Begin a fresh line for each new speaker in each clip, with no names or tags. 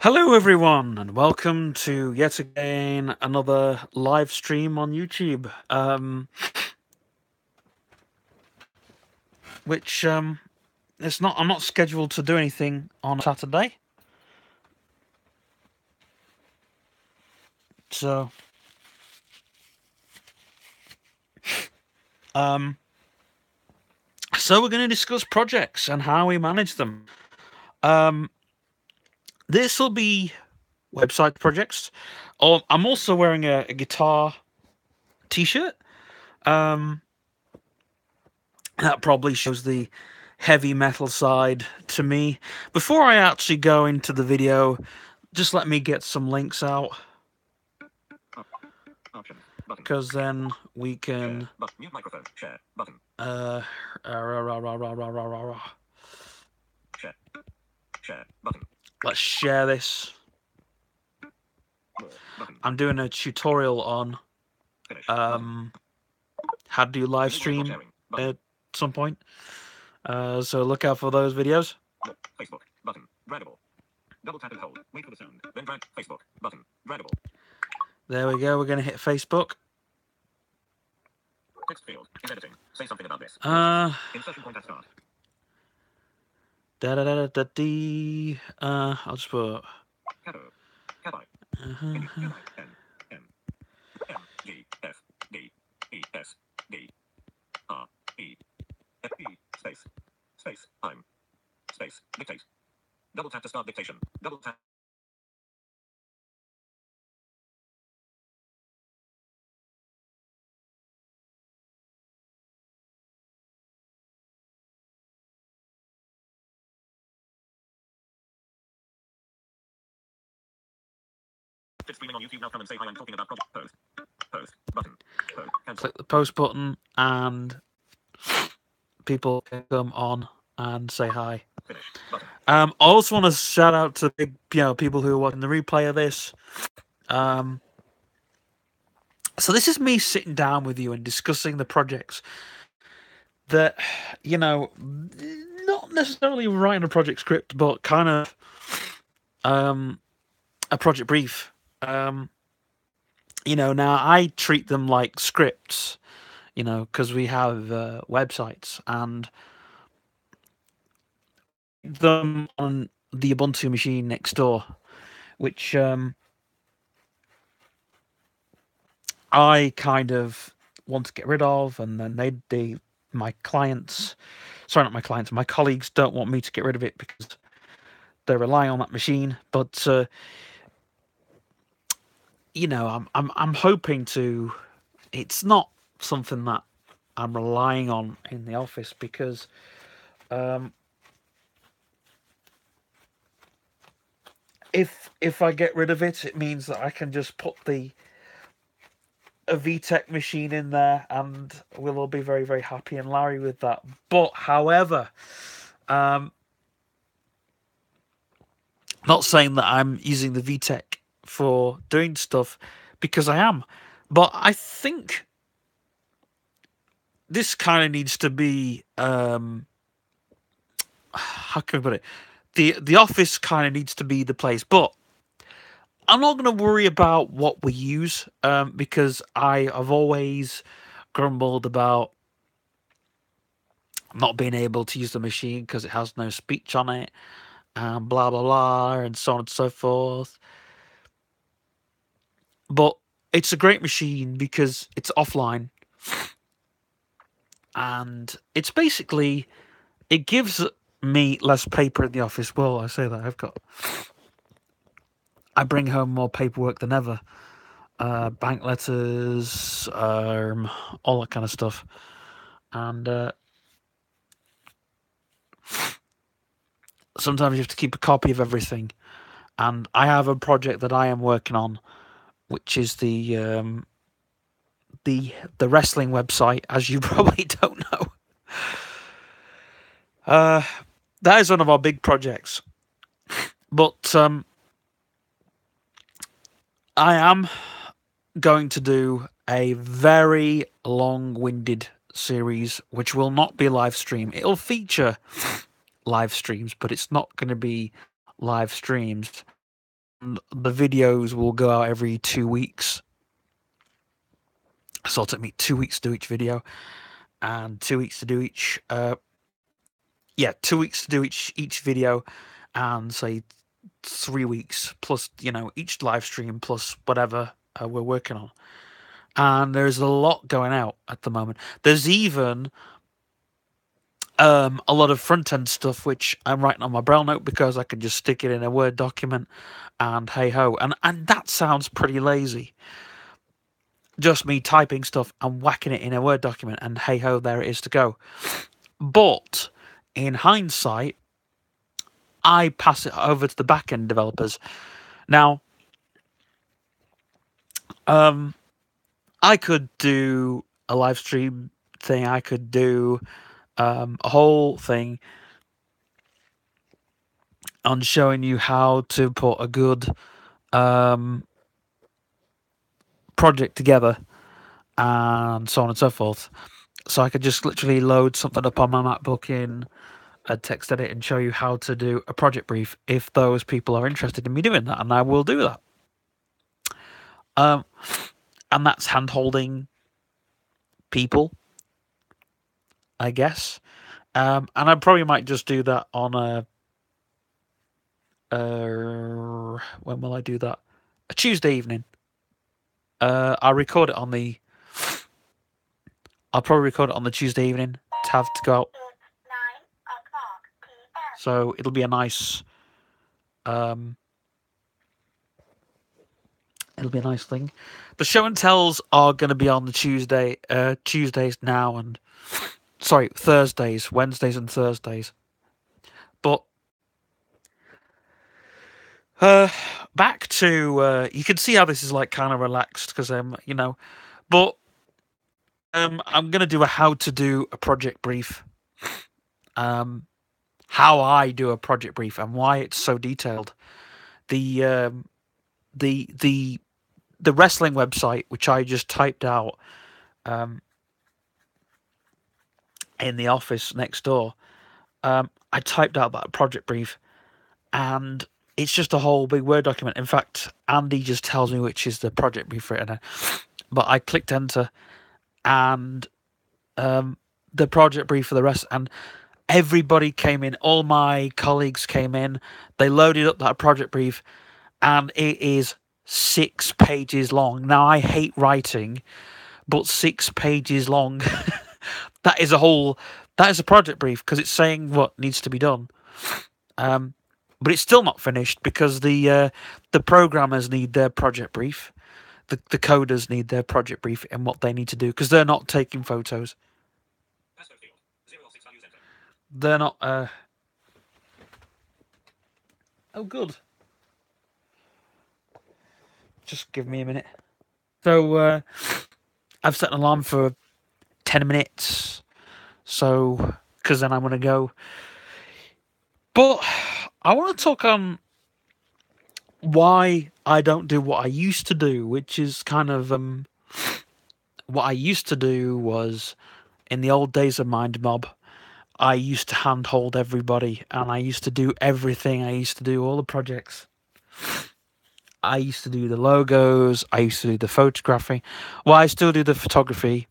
Hello, everyone, and welcome to yet again another live stream on YouTube. Which it's not. I'm not scheduled to do anything on Saturday, so um, so we're going to discuss projects and how we manage them. Um, this will be website projects. Oh, I'm also wearing a guitar T-shirt. Um, that probably shows the heavy metal side to me. Before I actually go into the video, just let me get some links out, because then we can
Mute microphone. Share button. Share button.
Let's share this.
More button.
I'm doing a tutorial on
Finish
how to do live stream
sharing
at some point. So look out for those videos.
More. Facebook button. Draggable. Double tap and hold. Wait for the sound. Then drag. Facebook button. Draggable.
There we go. We're going to hit Facebook.
Text field. In editing. Say something about this. Insertion point at start.
I'll just put.
Cato. Capi. N M G F D E S D R E F E space I'm space dictate. Double tap to start dictation. Double tap. It's streaming on YouTube now. Come and say hi. I'm talking about project post button.
Click the post button and people can come on and say hi. I also want to shout out to people who are watching the replay of this. So this is me sitting down with you and discussing the projects that, not necessarily writing a project script, but kind of a project brief. Now I treat them like scripts, because we have websites and them on the Ubuntu machine next door, which I kind of want to get rid of, and then my colleagues don't want me to get rid of it because they're relying on that machine. But I'm hoping to. It's not something that I'm relying on in the office because if I get rid of it, it means that I can just put a VTech machine in there, and we'll all be very, very happy and Larry with that. But however, not saying that I'm using the VTech for doing stuff, because I am, but I think this kind of needs to be how can I put it? The office kind of needs to be the place, but I'm not going to worry about what we use because I have always grumbled about not being able to use the machine because it has no speech on it, and blah blah blah, and so on and so forth. But it's a great machine because it's offline, and it's basically, it gives me less paper in the office. Well, I say that I bring home more paperwork than ever. Bank letters, all that kind of stuff. And sometimes you have to keep a copy of everything. And I have a project that I am working on, which is the wrestling website, as you probably don't know. That is one of our big projects. But I am going to do a very long-winded series, which will not be live stream. It'll feature live streams, but it's not going to be live streams. the videos will go out every 2 weeks. So it'll take me 2 weeks to do each video, and 2 weeks to do each 2 weeks to do each video, and say 3 weeks plus, each live stream plus whatever we're working on. And there's a lot going out at the moment. There's even a lot of front end stuff which I'm writing on my Braille note because I can just stick it in a Word document, and hey ho, and that sounds pretty lazy. Just me typing stuff and whacking it in a Word document, and hey ho, there it is to go. But in hindsight, I pass it over to the back end developers. Now, I could do a live stream thing. I could do a whole thing on showing you how to put a good project together, and so on and so forth. So I could just literally load something up on my MacBook in a text edit and show you how to do a project brief if those people are interested in me doing that, and I will do that. And that's hand-holding people, I guess. And I probably might just do that on when will I do that? A Tuesday evening. I'll probably record it on the Tuesday evening to have to go out. So it'll be a nice thing. The show and tells are going to be on the Tuesdays now, and Thursdays, Wednesdays and Thursdays. But back to you can see how this is like kind of relaxed because but I'm going to do a how to do a project brief. How I do a project brief and why it's so detailed. The wrestling website, which I just typed out in the office next door, I typed out that project brief, and it's just a whole big Word document. In fact, Andy just tells me which is the project brief written, but I clicked enter, and the project brief for the rest, and everybody came in. All my colleagues came in. They loaded up that project brief, and it is 6 pages long. Now, I hate writing, but 6 pages long. That is a project brief because it's saying what needs to be done. But it's still not finished because the programmers need their project brief. The coders need their project brief and what they need to do because they're not taking photos. They're not. Oh, good. Just give me a minute. So I've set an alarm for 10 minutes. So, because then I'm going to go. But I want to talk on why I don't do what I used to do, which is kind of what I used to do was in the old days of MindMob. I used to handhold everybody, and I used to do everything. I used to do all the projects. I used to do the logos. I used to do the photography. Well, I still do the photography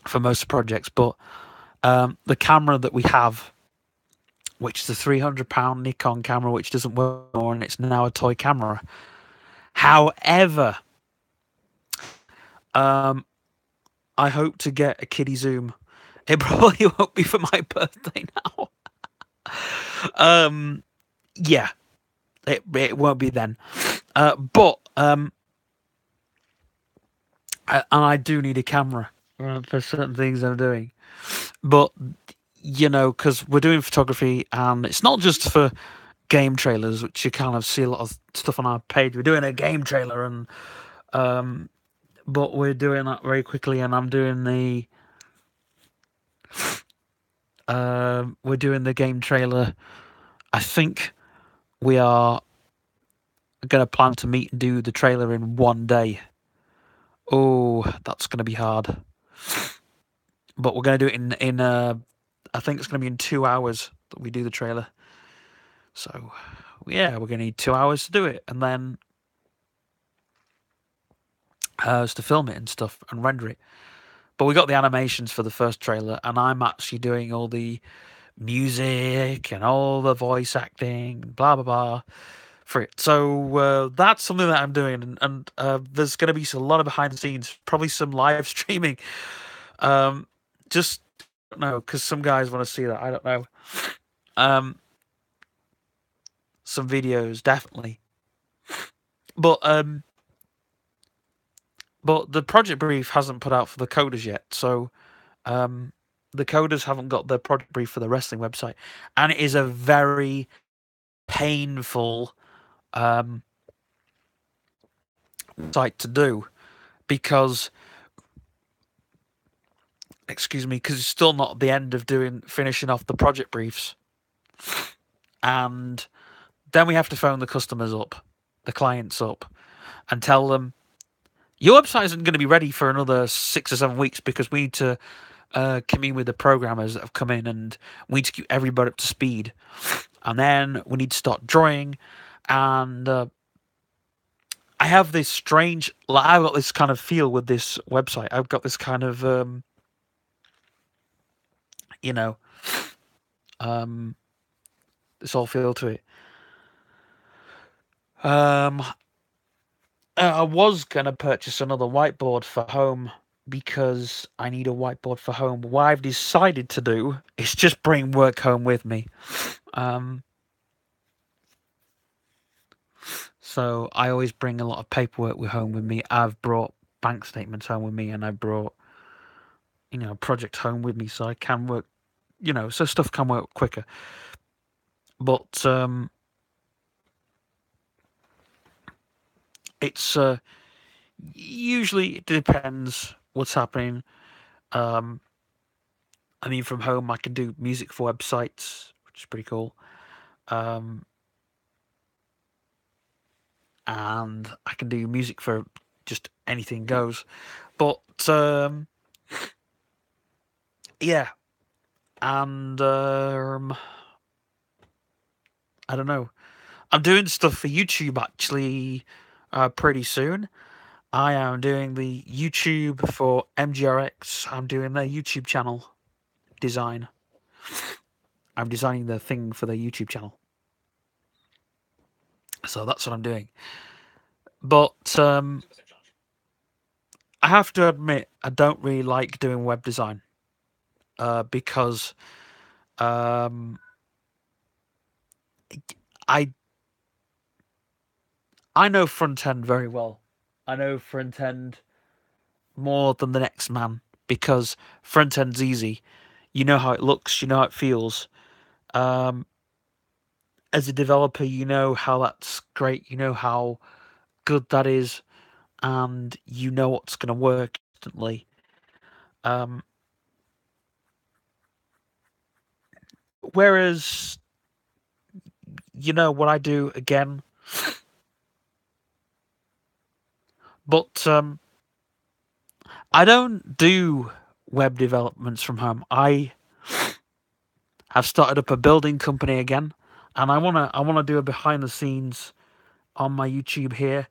for most projects, but the camera that we have, which is a £300 Nikon camera, which doesn't work anymore, and it's now a toy camera. However, I hope to get a kiddie zoom. It probably won't be for my birthday now. Yeah, it won't be then. But and I do need a camera for certain things I'm doing. But because we're doing photography, and it's not just for game trailers, which you kind of see a lot of stuff on our page. We're doing a game trailer, and but we're doing that very quickly, and I'm doing we're doing the game trailer. I think we are going to plan to meet and do the trailer in one day. Oh, that's going to be hard. But we're going to do it in I think it's going to be in 2 hours that we do the trailer. So, yeah, we're going to need 2 hours to do it, and then to film it and stuff and render it. But we got the animations for the first trailer, and I'm actually doing all the music and all the voice acting, blah blah blah, for it. So that's something that I'm doing, and there's going to be a lot of behind the scenes, probably some live streaming. Just don't know, because some guys want to see that. I don't know. Some videos definitely, but the project brief hasn't put out for the coders yet, so the coders haven't got the project brief for the wrestling website, and it is a very painful site to do because, excuse me, because it's still not the end of finishing off the project briefs, and then we have to phone the customers up, the clients up, and tell them your website isn't going to be ready for another 6 or 7 weeks because we need to commune with the programmers that have come in, and we need to keep everybody up to speed, and then we need to start drawing, and I have this strange, I've got this kind of feel with this website. I've got this kind of, this whole feel to it. I was gonna purchase another whiteboard for home because I need a whiteboard for home. What I've decided to do is just bring work home with me. So I always bring a lot of paperwork home with me. I've brought bank statements home with me, and I brought, project home with me, so I can work, so stuff can work quicker. But it's usually, it depends what's happening. I mean, from home I can do music for websites, which is pretty cool. And I can do music for just anything goes. But yeah, and I don't know. I'm doing stuff for YouTube actually pretty soon. I am doing the YouTube for MGRX. I'm doing their YouTube channel design. I'm designing the thing for their YouTube channel. So that's what I'm doing. But I have to admit, I don't really like doing web design because I know front end very well. I know front end more than the next man because front end's easy. You know how it looks, you know how it feels. As a developer, you know how that's great, you know how good that is, and you know what's going to work instantly. Whereas, what I do again, but I don't do web developments from home. I have started up a building company again, and I wanna do a behind the scenes on my YouTube here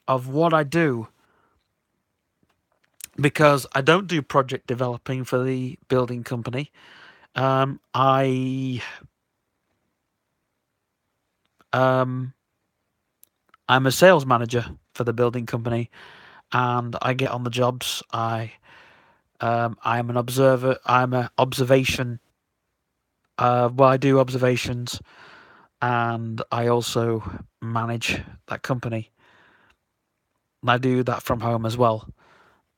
of what I do, because I don't do project developing for the building company. I'm a sales manager for the building company, and I get on the jobs. I'm an observer. I'm an observation. I do observations, and I also manage that company. And I do that from home as well.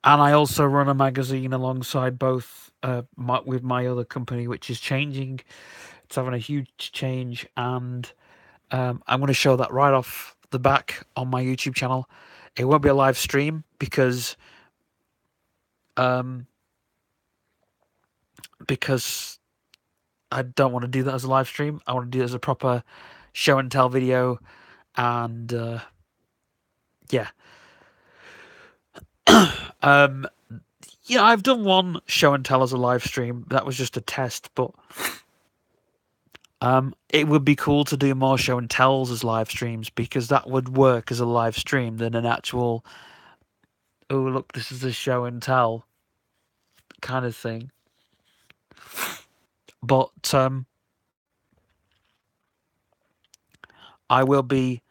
And I also run a magazine alongside both with my other company, which is changing. It's having a huge change, and I'm going to show that right off the back on my YouTube channel. It won't be a live stream because I don't want to do that as a live stream. I want to do it as a proper show and tell video, and yeah. I've done one show and tell as a live stream. That was just a test, but It would be cool to do more show and tells as live streams, because that would work as a live stream than an actual, oh look, this is a show and tell kind of thing. But I will be,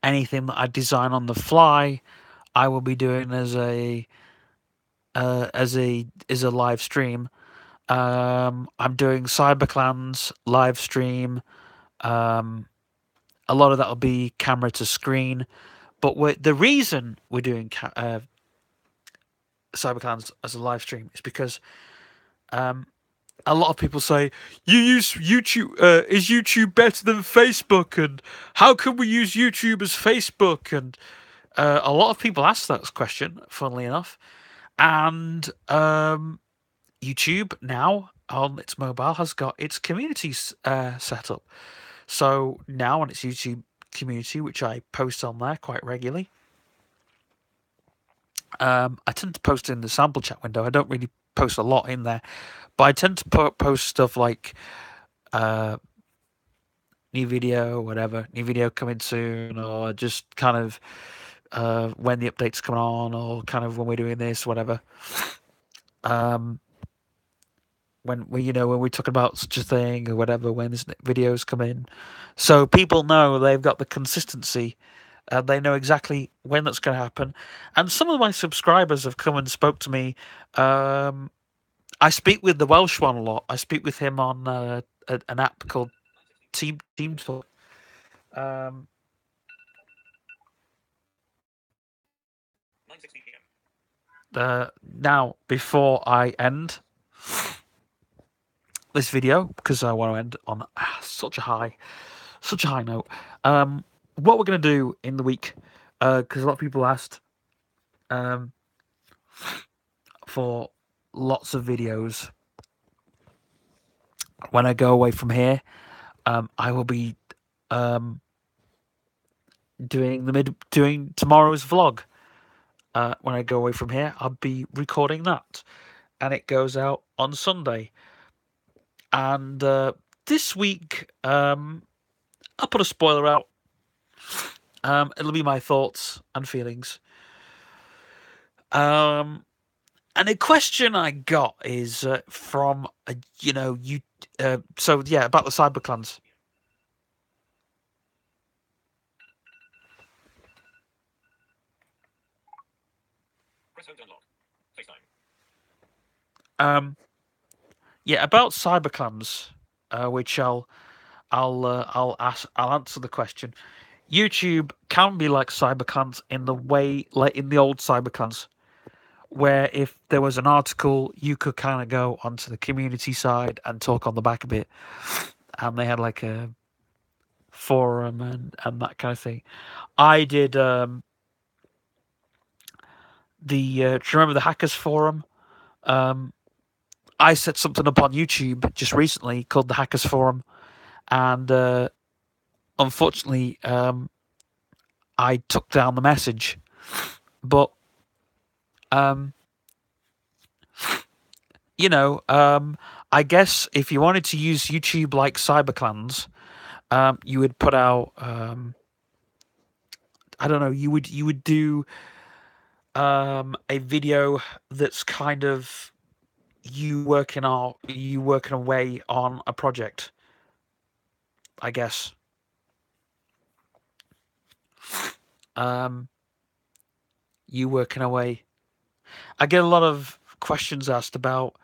anything that I design on the fly, I will be doing as a live stream. I'm doing CyberClans live stream. A lot of that will be camera to screen, but the reason we're doing CyberClans as a live stream is because a lot of people say, you use YouTube, is YouTube better than Facebook, and how can we use YouTube as Facebook? And a lot of people ask that question, funnily enough. And YouTube now on its mobile has got its community set up. So now on its YouTube community, which I post on there quite regularly, I tend to post in the sample chat window. I don't really post a lot in there, but I tend to post stuff like new video, whatever, new video coming soon, or just kind of when the update's coming on, or kind of when we're doing this, whatever. When we're talking about such a thing or whatever, when this videos come in, so people know they've got the consistency. They know exactly when that's going to happen. And some of my subscribers have come and spoke to me. I speak with the Welsh one a lot. I speak with him on an app called Team Talk. Now, before I end this video, because I want to end on such a high note, what we're going to do in the week, because a lot of people asked for lots of videos. When I go away from here, I will be doing tomorrow's vlog. When I go away from here, I'll be recording that, and it goes out on Sunday. And this week, I'll put a spoiler out. It'll be my thoughts and feelings. And a question I got is from you. So yeah, about the CyberClans. Yeah, about CyberClans, which I'll answer the question. YouTube can be like CyberClans in the way, like in the old CyberClans, where if there was an article, you could kind of go onto the community side and talk on the back of it, and they had like a forum and that kind of thing. I did do you remember the Hackers Forum? I set something up on YouTube just recently called the Hackers Forum, and unfortunately, I took down the message. But I guess if you wanted to use YouTube like CyberClans, you would put out I don't know, you would do a video that's kind of you working away on a project, I guess. You working away. I get a lot of questions asked about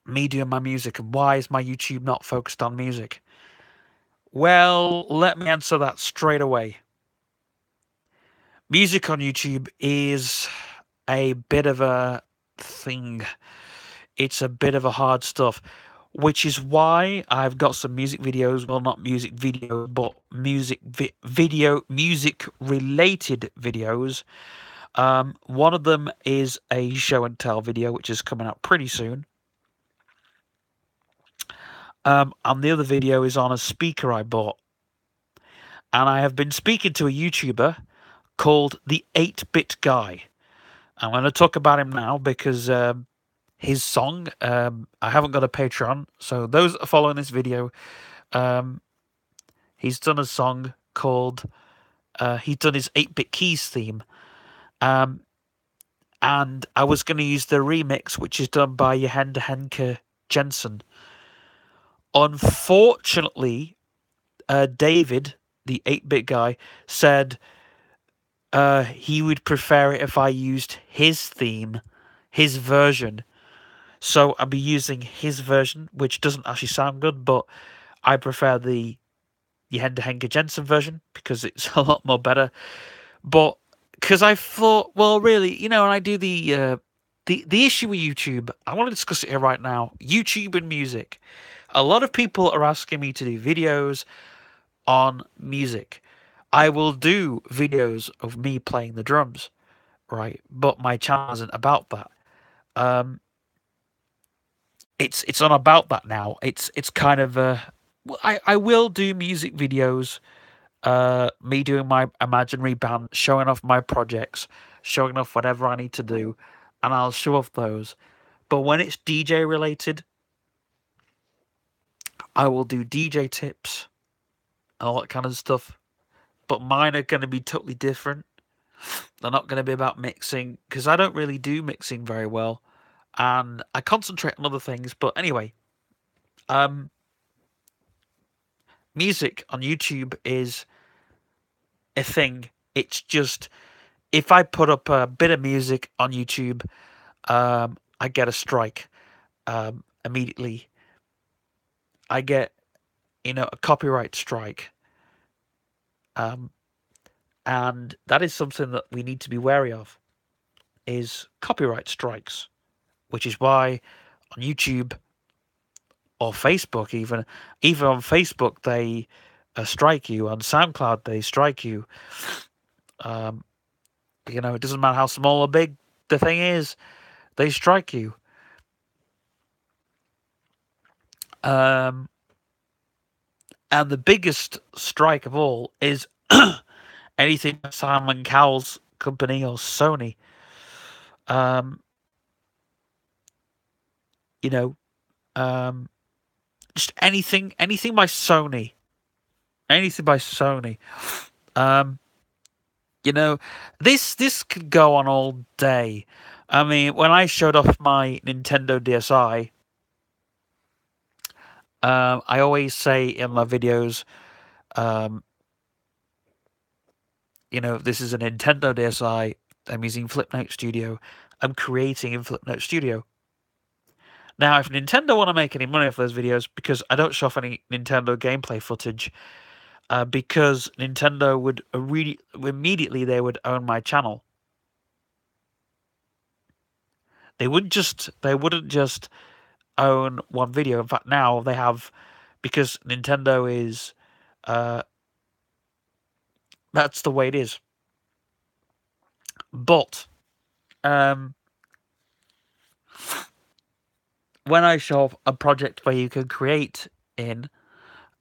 me doing my music and why is my YouTube not focused on music. Well, let me answer that straight away. Music on YouTube is a bit of a thing. It's a bit of a hard stuff, which is why I've got some music videos. Well, not music video, but music related videos. One of them is a show and tell video, which is coming out pretty soon. And the other video is on a speaker I bought. And I have been speaking to a YouTuber called the 8-Bit Guy. I'm going to talk about him now because his song. I haven't got a Patreon, so those that are following this video, he's done a song called. He's done his 8-Bit Keys theme. And I was going to use the remix, which is done by Jehende Henke Jensen. Unfortunately, David, the 8-bit guy, said he would prefer it if I used his theme, his version. So I'll be using his version, which doesn't actually sound good, but I prefer the Jehende Henke Jensen version because it's a lot more better. But because I thought, well, really, when I do the issue with YouTube, I want to discuss it here right now. YouTube and music. A lot of people are asking me to do videos on music. I will do videos of me playing the drums, right? But my channel isn't about that. It's not about that now. It's kind of I will do music videos. Me doing my imaginary band, showing off my projects, showing off whatever I need to do, and I'll show off those. But when it's DJ related, I will do DJ tips and all that kind of stuff. But mine are going to be totally different. They're not going to be about mixing, because I don't really do mixing very well. And I concentrate on other things. But anyway, music on YouTube is a thing. It's just, if I put up a bit of music on YouTube, I get a strike immediately. I get, a copyright strike. And that is something that we need to be wary of, is copyright strikes, which is why on YouTube or Facebook, even on Facebook, they strike you. On SoundCloud, they strike you. It doesn't matter how small or big the thing is, they strike you. And the biggest strike of all is anything Simon Cowell's company or Sony. Just anything by Sony. Anything by Sony. This could go on all day. I mean, when I showed off my Nintendo DSi, I always say in my videos, this is a Nintendo DSi. I'm using Flipnote Studio. I'm creating in Flipnote Studio. Now, if Nintendo want to make any money off those videos, because I don't show off any Nintendo gameplay footage, because Nintendo would immediately they would own my channel. They wouldn't just own one video. In fact, now they have, because Nintendo is that's the way it is. But when I show a project where you can create in,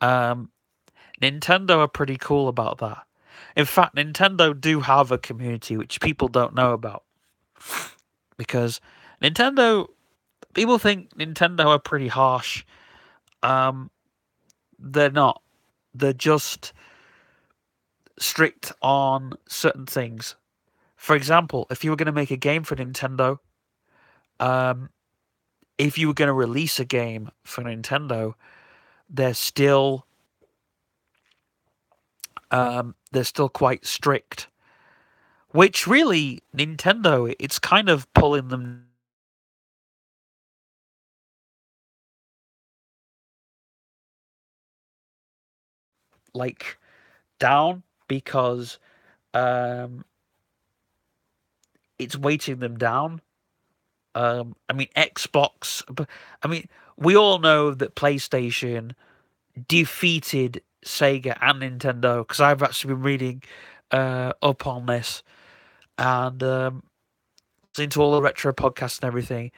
Nintendo are pretty cool about that. In fact, Nintendo do have a community which people don't know about. Because people think Nintendo are pretty harsh. They're not. They're just strict on certain things. For example, if you were going to make a game for Nintendo, if you were going to release a game for Nintendo, they're still quite strict. Which really, Nintendo, it's kind of pulling them down, because it's weighting them down. I mean, Xbox. I mean, we all know that PlayStation defeated Sega and Nintendo, because I've actually been reading up on this and listening to all the retro podcasts and everything.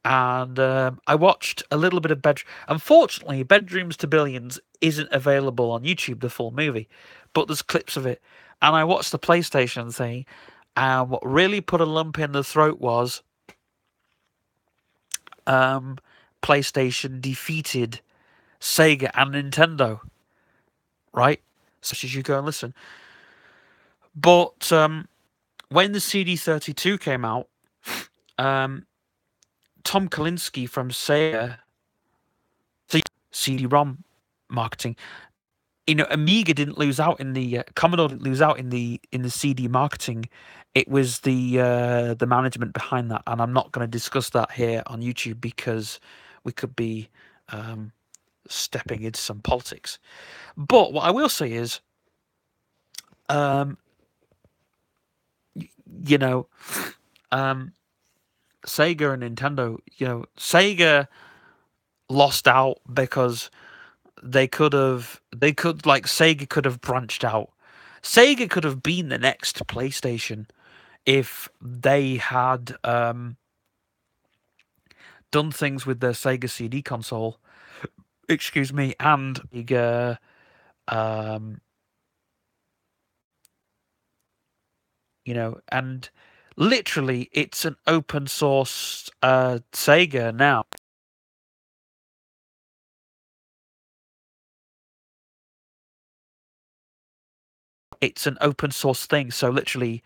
And I watched a little bit of Unfortunately, Bedrooms to Billions isn't available on YouTube, the full movie, but there's clips of it. And I watched the PlayStation thing, and what really put a lump in the throat was PlayStation defeated Sega and Nintendo, right? So you should go and listen. But when the CD32 came out, Tom Kalinske from Sega, CD-ROM marketing, Amiga didn't lose out in the Commodore didn't lose out in the CD marketing. It was the management behind that, and I'm not going to discuss that here on YouTube because we could be stepping into some politics. But what I will say is, Sega and Nintendo, Sega lost out because Sega could have branched out. Sega could have been the next PlayStation if they had done things with their Sega CD console. Excuse me, and and literally it's an open source Sega now. It's an open source thing, so literally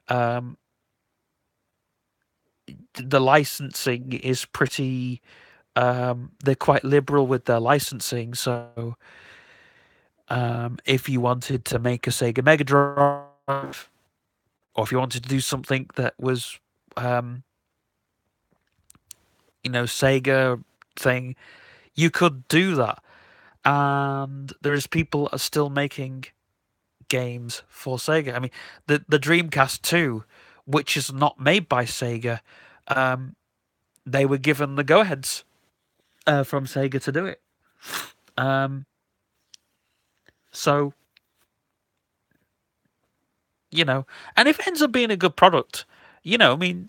the licensing is pretty they're quite liberal with their licensing, so if you wanted to make a Sega Mega Drive, or if you wanted to do something that was Sega thing, you could do that. And there's people that are still making games for Sega. I mean, the Dreamcast 2, which is not made by Sega, they were given the go-aheads from Sega to do it. So, and if it ends up being a good product, I mean,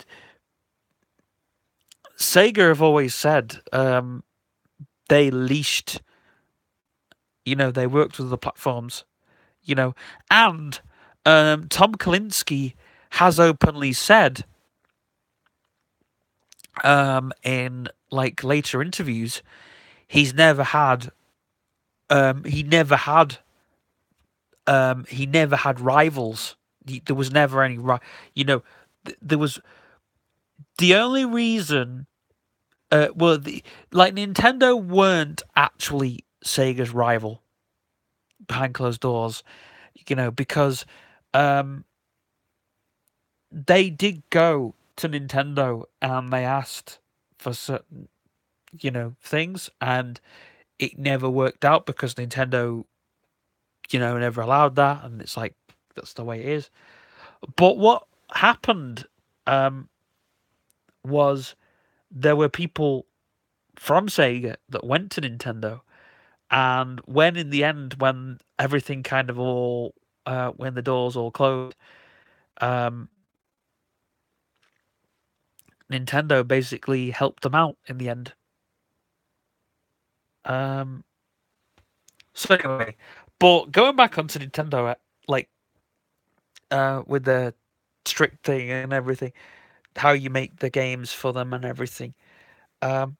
Sega have always said they leashed, they worked with the platforms, and Tom Kalinske has openly said in like later interviews, he never had rivals. There was never any there was the only reason Nintendo weren't actually Sega's rival behind closed doors, because they did go to Nintendo and they asked for certain things, and it never worked out because Nintendo never allowed that, and it's like that's the way it is. But what happened was there were people from Sega that went to Nintendo, and when everything kind of all when the doors all closed, Nintendo basically helped them out in the end. So anyway, but going back onto Nintendo, with the strict thing and everything, how you make the games for them and everything. So,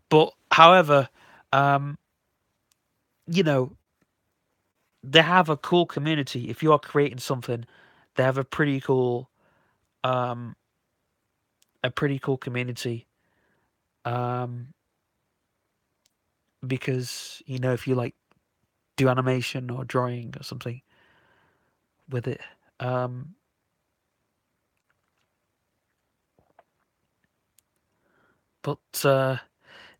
but however, they have a cool community. If you are creating something, they have a pretty cool community. Because if you like do animation or drawing or something with it, but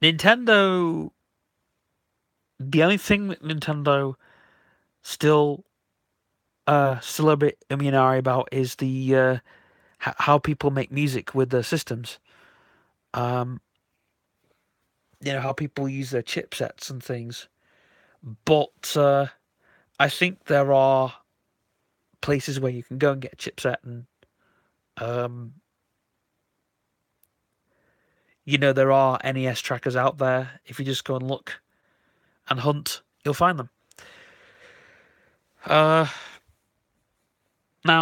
Nintendo, the only thing that Nintendo still a bit immunary about is the how people make music with their systems. How people use their chipsets and things. But I think there are places where you can go and get a chipset, and there are NES trackers out there. If you just go and look and hunt, you'll find them. Now,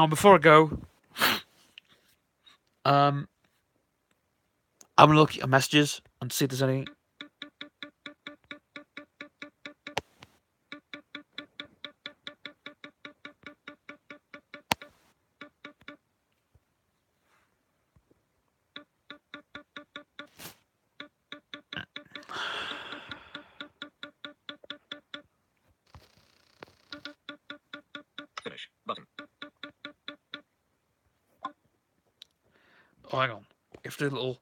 before I go, I'm gonna look at your messages and see if there's any.
Finish button.
Oh, hang on. We have to do a little.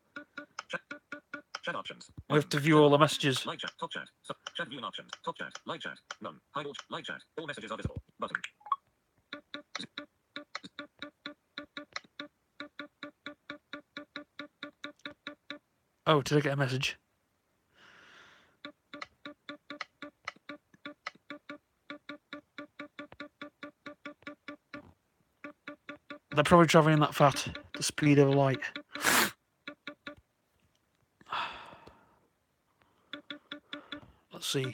Chat options.
We have to view all the messages.
Live chat. Top chat. Chat viewing options. Top chat. Live chat. None. Hide all. Live chat. All messages are visible. Button.
Oh, did I get a message? They're probably travelling that fast, the speed of light. Let's see.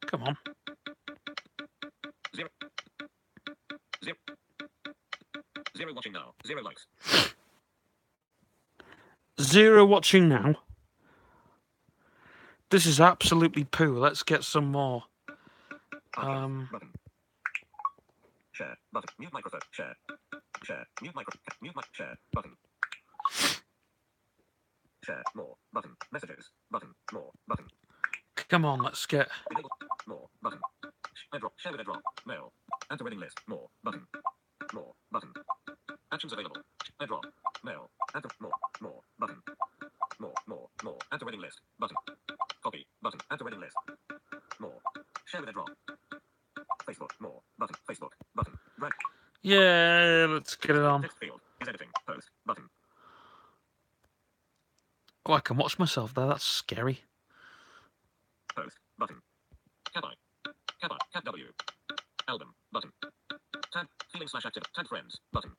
Come on.
Zero watching now. 0 likes.
0 watching now. This is absolutely poo. Let's get some more.
Button. Share. Button. Mute microphone. Share. Share. Mute microphone. Mute mic. Share. Button. Share. More. Button. Messages. Button. More. Button.
Come on, let's get.
Enable. More. Button. AirDrop. Share with AirDrop. Mail. Add to wedding list. More. Button. More. Button. Actions available. AirDrop. Mail. Add to more. More. Button. More. Add to wedding list. Button. Copy. Button. Add to wedding list. More. Share with AirDrop. Facebook. More. Button. Facebook. Button. Drag.
Yeah, let's get it on.
Text field. Is editing. Post. Button.
Oh, I can watch myself there. That's scary.
Post. Button. Tab I. Tab I. Tab W. Album. Button. Tag. Feeling / active. Tag friends. Button.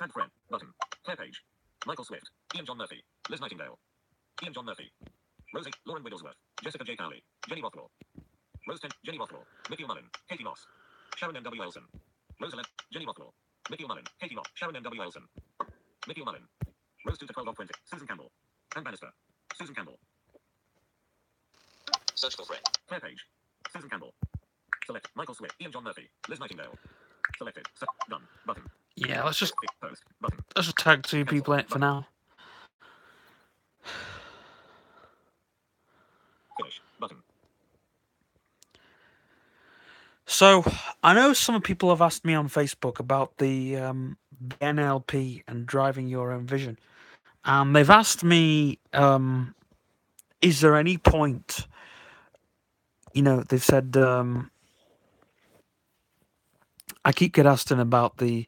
Tag friend. Button. Care page. Michael Swift. Ian John Murphy. Liz Nightingale. Ian John Murphy. Rosie. Lauren Wigglesworth. Jessica J. Cowley. Jenny Rothwell. Rose 10. Jenny Rothwell. Mickey Mullen. Katie Moss. Sharon N.W. Elson. Rosalind. Jenny Rothwell. Mickey Mullen. Katie Moss. Sharon N.W. Elson. Mickey Mullen. Rose 2 to 12 of 20. Susan Campbell. Ann Bannister. Susan Campbell. Search for friend. Care page. Susan Campbell. Select Michael Swift. Ian John Murphy. Liz Nightingale. Selected. Done. Button.
Yeah, let's just
Post. Button.
tag 2 people in it for now.
Finish. Button.
So, I know some people have asked me on Facebook about the NLP and driving your own vision. And they've asked me, is there any point, they've said, I keep getting asked about the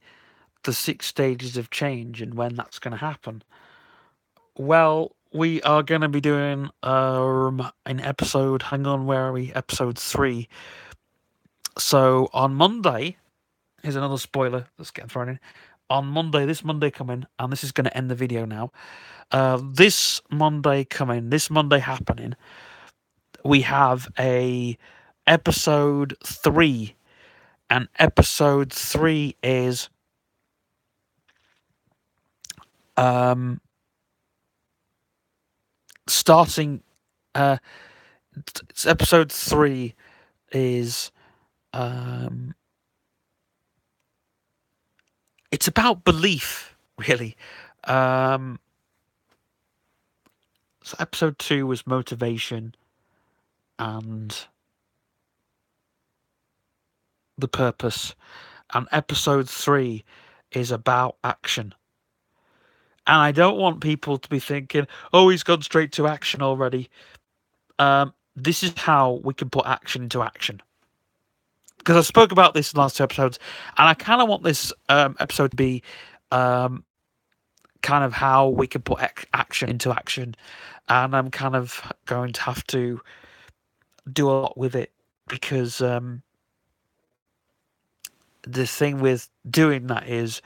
6 stages of change and when that's going to happen. Well, we are going to be doing an episode, hang on, where are we? Episode 3. So on Monday, here's another spoiler that's getting thrown in. On Monday, this Monday coming, and this is going to end the video now. This Monday happening, we have a episode 3, and episode 3 is starting. Episode 3 is it's about belief, really. So episode 2 was motivation and the purpose, and episode 3 is about action. And I don't want people to be thinking, oh, he's gone straight to action already. This is how we can put action into action. Because I spoke about this in the last 2 episodes, and I kind of want this episode to be kind of how we can put action into action. And I'm kind of going to have to do a lot with it, because the thing with doing that is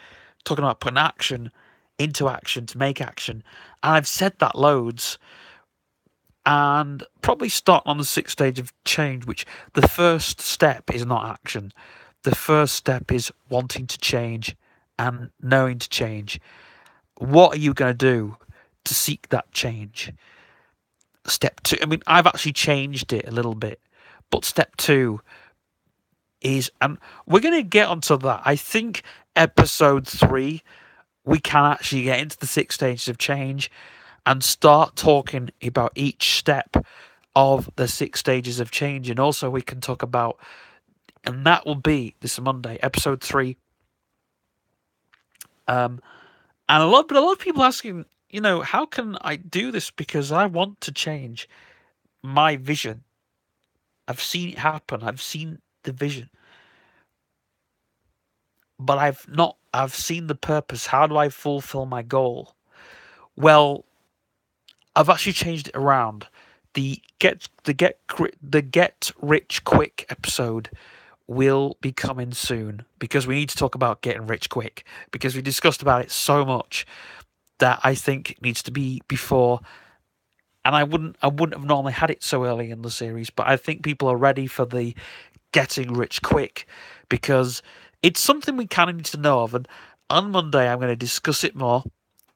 talking about putting action into action to make action. And I've said that loads. and probably start on the 6th stage of change, which the first step is not action. The first step is wanting to change and knowing to change. What are you going to do to seek that change? Step 2, I mean, I've actually changed it a little bit, but step 2 is, and we're going to get onto that. I think episode 3, we can actually get into the 6 stages of change and start talking about each step of the 6 stages of change. And also we can talk about, and that will be this Monday, episode 3. And a lot of people asking, how can I do this? Because I want to change my vision. I've seen it happen. I've seen the vision. But I've seen the purpose. How do I fulfill my goal? Well, I've actually changed it around. The get rich quick episode will be coming soon, because we need to talk about getting rich quick, because we discussed about it so much that I think it needs to be before. And I wouldn't have normally had it so early in the series, but I think people are ready for the getting rich quick, because it's something we kind of need to know of. And on Monday, I'm going to discuss it more.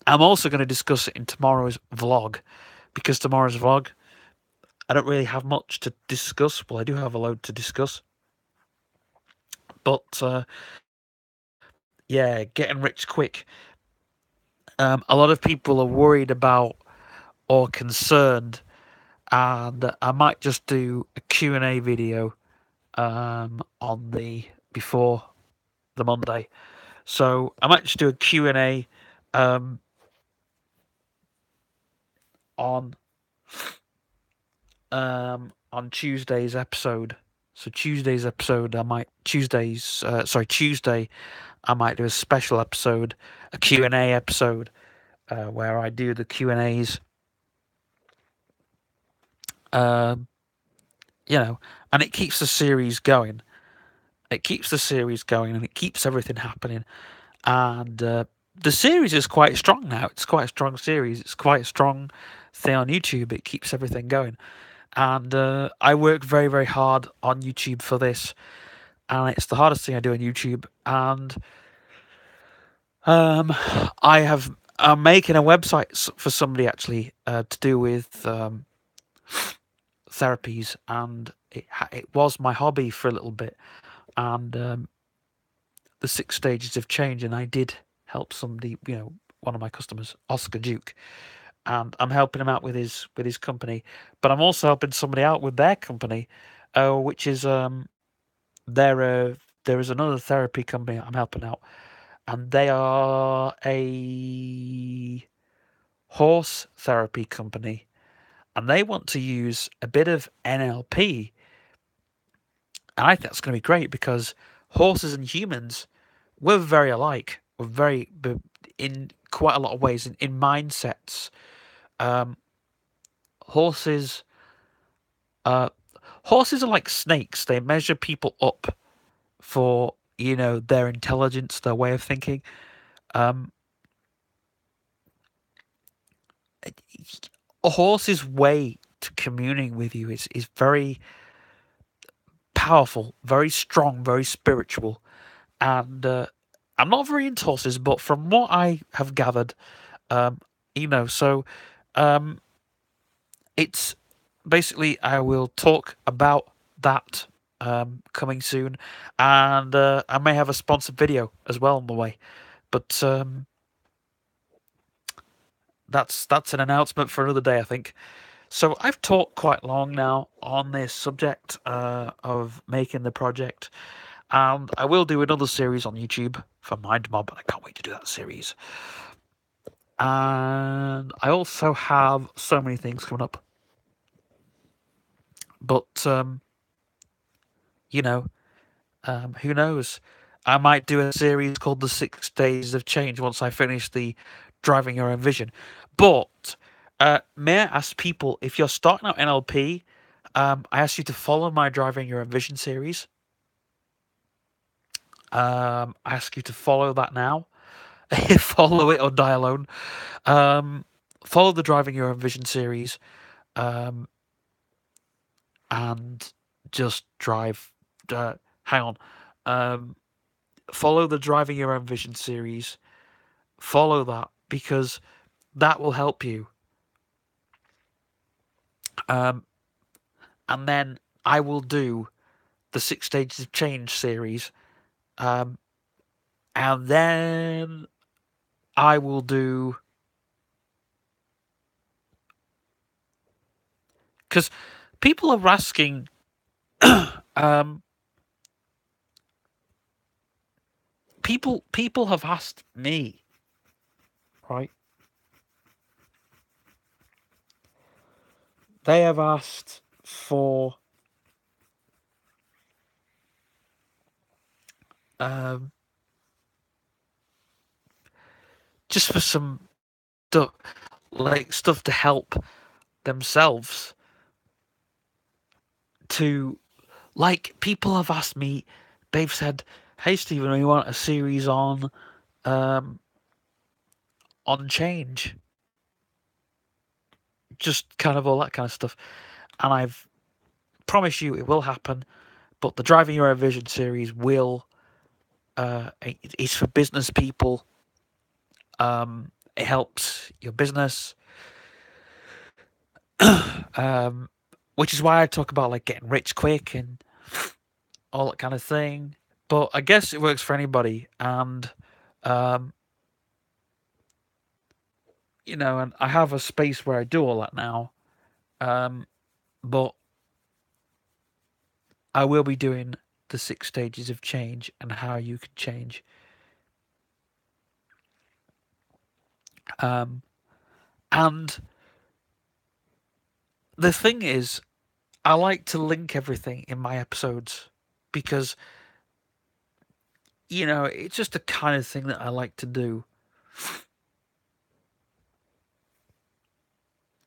I'm also going to discuss it in tomorrow's vlog, because tomorrow's vlog, I don't really have much to discuss. Well, I do have a load to discuss. But, yeah, getting rich quick. A lot of people are worried about or concerned, and I might just do a Q&A video on the before the Monday. So I might just do a Q&A on Tuesday's episode. So Tuesday I might do a special episode, a Q&A episode, where I do the Q&As. And it keeps the series going. It keeps the series going, and it keeps everything happening. And the series is quite strong now. It's quite a strong series. It's quite a strong thing on YouTube. It keeps everything going. And I work very, very hard on YouTube for this. And it's the hardest thing I do on YouTube. And I'm making a website for somebody, actually, to do with therapies. And it was my hobby for a little bit. And the 6 stages of change. And I did help somebody, one of my customers, Oscar Duke, and I'm helping him out with his company, but I'm also helping somebody out with their company, which is there is another therapy company I'm helping out, and they are a horse therapy company, and they want to use a bit of NLP, and I think that's going to be great, because horses and humans, we're very alike. We're very, in quite a lot of ways, in mindsets. Horses are like snakes. They measure people up for, their intelligence, their way of thinking. A horse's way to communing with you is very powerful, very strong, very spiritual. And I'm not very into horses, but from what I have gathered, so it's basically, I will talk about that coming soon, and I may have a sponsored video as well on the way. But that's an announcement for another day, I think. So I've talked quite long now on this subject of making the project, and I will do another series on YouTube for MindMob, and I can't wait to do that series. And I also have so many things coming up. But, who knows? I might do a series called The 6 Days of Change once I finish the Driving Your Own Vision. But may I ask people, if you're starting out NLP, I ask you to follow my Driving Your Own Vision series. I ask you to follow that now. Follow it or die alone. Follow the Driving Your Own Vision series. and just drive. Hang on. Follow the Driving Your Own Vision series. Follow that, because that will help you. And then I will do the 6 Stages of Change series. And then I will do... Because people are asking... people have asked me, right? They have asked for just for some stuff to help themselves. To, like, people have asked me, they've said, "Hey Stephen, we want a series on change." Just kind of all that kind of stuff. And I've promised you it will happen, but the Driving Your Own Vision series will... it's for business people. It helps your business. Which is why I talk about, like, getting rich quick and all that kind of thing. But I guess it works for anybody. And, you know, and I have a space where I do all that now. But I will be doing the 6 stages of change and how you can change. And the thing is, I like to link everything in my episodes because, you know, it's just the kind of thing that I like to do.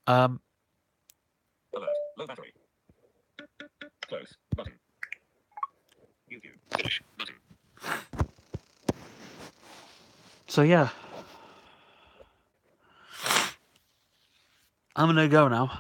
Alert. Low battery. Close button. YouTube. Finish button.
So yeah, I'm gonna go now.